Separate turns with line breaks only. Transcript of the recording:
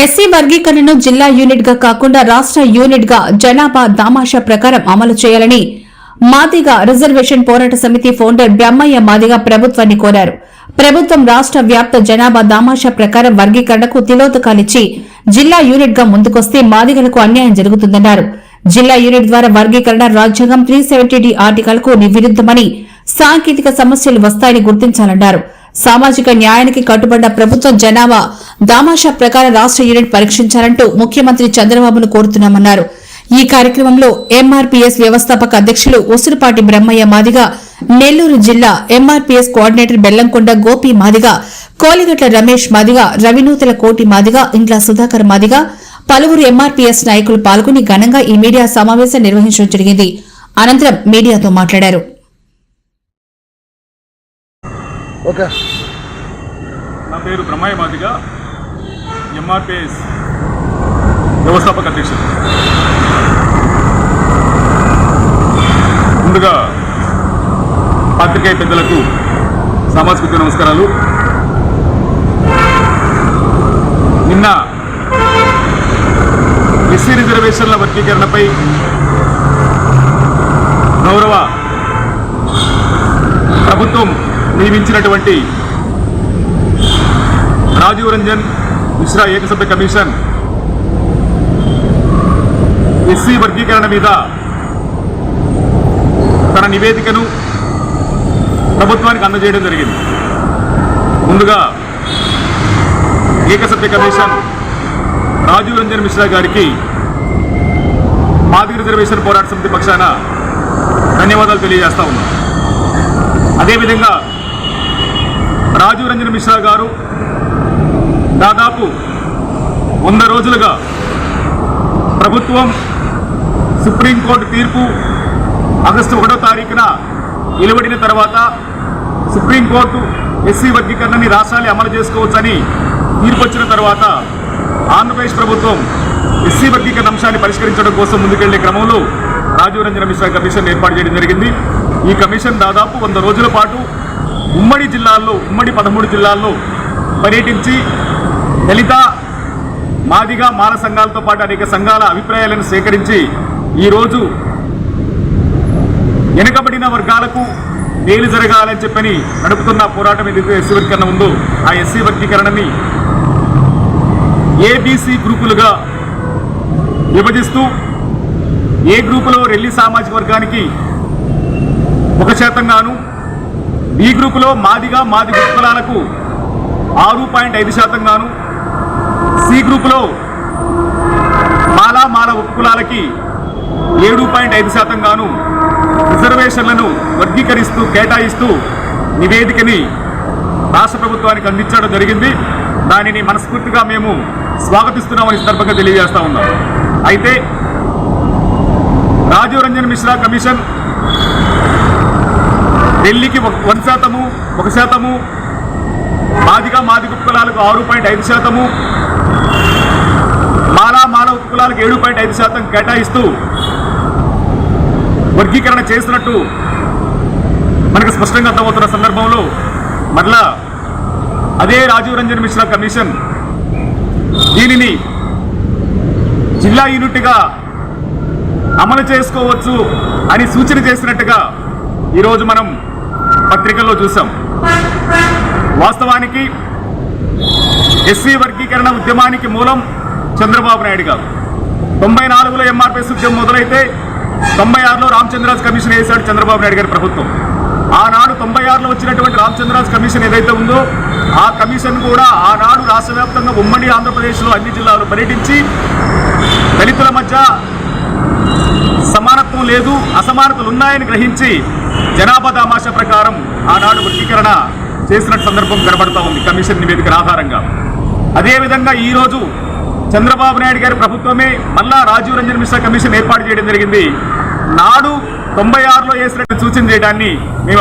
SC వర్గీకరణను జిల్లా unit గా కాకుండా రాష్ట్ర యూనిట్ గా జనాభా దామాషా ప్రకారం అమలు చేయాలని మాదిగ రిజర్వేషన్ పోరాట సమితి ఫౌండర్ బ్రహ్మయ్య మాదిగ ప్రభుత్వాన్ని కోరారు. ప్రభుత్వం రాష్ట్ర వ్యాప్త జనాభా దామాషా ప్రకారం వర్గీకరణకు తిలోదకాలిచ్చి జిల్లా యూనిట్ గా ముందుకొస్తే మాదిగలకు అన్యాయం జరుగుతుందన్నారు. జిల్లా యూనిట్ ద్వారా వర్గీకరణ రాజ్యాంగం 370D ఆర్టికల్ కు విరుద్దమని, సాంకేతిక సమస్యలు వస్తాయని గుర్తించాలన్నారు. సామాజిక న్యాయానికి కట్టుబడ్డ ప్రభుత్వం జనాభా దామాషా ప్రకారం రాష్ట్ర యూనిట్ పరీక్షించాలంటూ ముఖ్యమంత్రి చంద్రబాబును కోరుతున్నామన్నారు. ఈ కార్యక్రమంలో ఎంఆర్పీఎస్ వ్యవస్థాపక అధ్యక్షులు ఉసురుపాటి బ్రహ్మయ్య మాదిగ, నెల్లూరు జిల్లా ఎంఆర్పీఎస్ కోఆర్డినేటర్ బెల్లంకొండ గోపి మాదిగ, కోలిగట్ల రమేష్ మాదిగ, రవినూతల కోటి మాదిగ, ఇంట్ల సుధాకర్ మాదిగ, పలువురు ఎంఆర్పీఎస్ నాయకులు పాల్గొని ఘనంగా ఈ మీడియా సమావేశం నిర్వహించడం జరిగింది. అనంతరం మీడియాతో మాట్లాడారు.
నా పేరు బ్రహ్మయ్య మాదిగ, ఎంఆర్పీఎస్ వ్యవస్థాపక అధ్యక్షుడు. ముందుగా పాత్రికేయ పెద్దలకు సామాజిక నమస్కారాలు. నిన్న ఎస్సీ రిజర్వేషన్ల వర్గీకరణపై గౌరవ ప్రభుత్వం నియమించినటువంటి రాజీవ్ రంజన్ మిశ్రా ఏకసభ్య కమిషన్ ఎస్సీ వర్గీకరణ మీద తన నివేదికను ప్రభుత్వానికి అందజేయడం జరిగింది. ముందుగా ఏకసభ్య కమిషన్ రాజీవ్ రంజన్ మిశ్రా గారికి మాదిగ రిజర్వేషన్ పోరాట సమితి పక్షాన ధన్యవాదాలు తెలియజేస్తా ఉన్నాం. అదేవిధంగా రాజీవ్ రంజన్ మిశ్రా గారు దాదాపు 100 రోజులుగా ప్రభుత్వం సుప్రీంకోర్టు తీర్పు ఆగస్టు 1వ తారీఖున వెలువడిన తర్వాత సుప్రీంకోర్టు ఎస్సీ వర్గీకరణని రాష్ట్రాలు అమలు చేసుకోవచ్చని తీర్పు వచ్చిన తర్వాత ఆంధ్రప్రదేశ్ ప్రభుత్వం ఎస్సీ వర్గీకరణ అంశాన్ని పరిష్కరించడం కోసం ముందుకెళ్లే క్రమంలో రాజీవ్ రంజన్ మిశ్రా కమిషన్ ఏర్పాటు చేయడం జరిగింది. ఈ కమిషన్ దాదాపు 100 రోజుల పాటు ఉమ్మడి 13 జిల్లాల్లో పర్యటించి దళిత, మాదిగ, మాల సంఘాలతో పాటు అనేక సంఘాల అభిప్రాయాలను సేకరించి ఈరోజు వెనుకబడిన వర్గాలకు మేలు జరగాలని చెప్పని నడుపుతున్న పోరాటం ఏదైతే ఎస్సీ వర్గీకరణ ఉందో ఆ ఎస్సీ వర్గీకరణని ఏబీసీ గ్రూపులుగా విభజిస్తూ ఏ గ్రూపులో రెల్లి సామాజిక వర్గానికి 1% గాను, బి గ్రూపులో మాదిగ కులాలకు 6.5% గాను, సి గ్రూపులో మాల కులాలకి 7.5% గాను రిజర్వేషన్లను వర్గీకరిస్తూ కేటాయిస్తూ నివేదికని రాష్ట్ర ప్రభుత్వానికి అందించడం జరిగింది. దానిని మనస్ఫూర్తిగా మేము స్వాగతిస్తున్నామని సందర్భంగా తెలియజేస్తా ఉన్నాం. అయితే రాజీవ్ రంజన్ మిశ్రా కమిషన్ ఢిల్లీకి 1%, మాదిగ కులాలకు 6.5%, మాల కులాలకు 7.5% కేటాయిస్తూ వర్గీకరణ చేసినట్టు మనకు స్పష్టంగా అర్థమవుతున్న సందర్భంలో మరలా అదే రాజీవ్ రంజన్ మిశ్రా కమిషన్ దీనిని జిల్లా యూనిట్గా అమలు చేసుకోవచ్చు అని సూచన చేసినట్టుగా ఈరోజు మనం పత్రికల్లో చూసాం. వాస్తవానికి ఎస్సీ వర్గీకరణ ఉద్యమానికి మూలం చంద్రబాబు నాయుడు గారు. 94లో ఎంఆర్పీఎస్ ఉద్యమం మొదలైతే 96లో రామచంద్రరాజు కమిషన్ వేశాడు చంద్రబాబు నాయుడు గారి ప్రభుత్వం. ఆనాడు 96లో వచ్చినటువంటి రామచంద్రరాజు కమిషన్ ఏదైతే ఉందో ఆ కమిషన్ కూడా ఆనాడు రాష్ట్ర వ్యాప్తంగా ఉమ్మడి ఆంధ్రప్రదేశ్లో అన్ని జిల్లాలు పర్యటించి దళితుల మధ్య సమానత్వం లేదు, అసమానతలు ఉన్నాయని గ్రహించి జనాభా దామాషా ప్రకారం ఆనాడు వర్గీకరణ చేసిన సందర్భం కనబడతా ఉంది కమిషన్ నివేదిక ఆధారంగా. అదేవిధంగా ఈరోజు చంద్రబాబు నాయుడు గారి ప్రభుత్వమే మళ్ళా రాజీవ్ రంజన్ మిశ్రా కమిషన్ ఏర్పాటు చేయడం జరిగింది. నాడు 96లో వేసినట్టు సూచన చేయడాన్ని మేము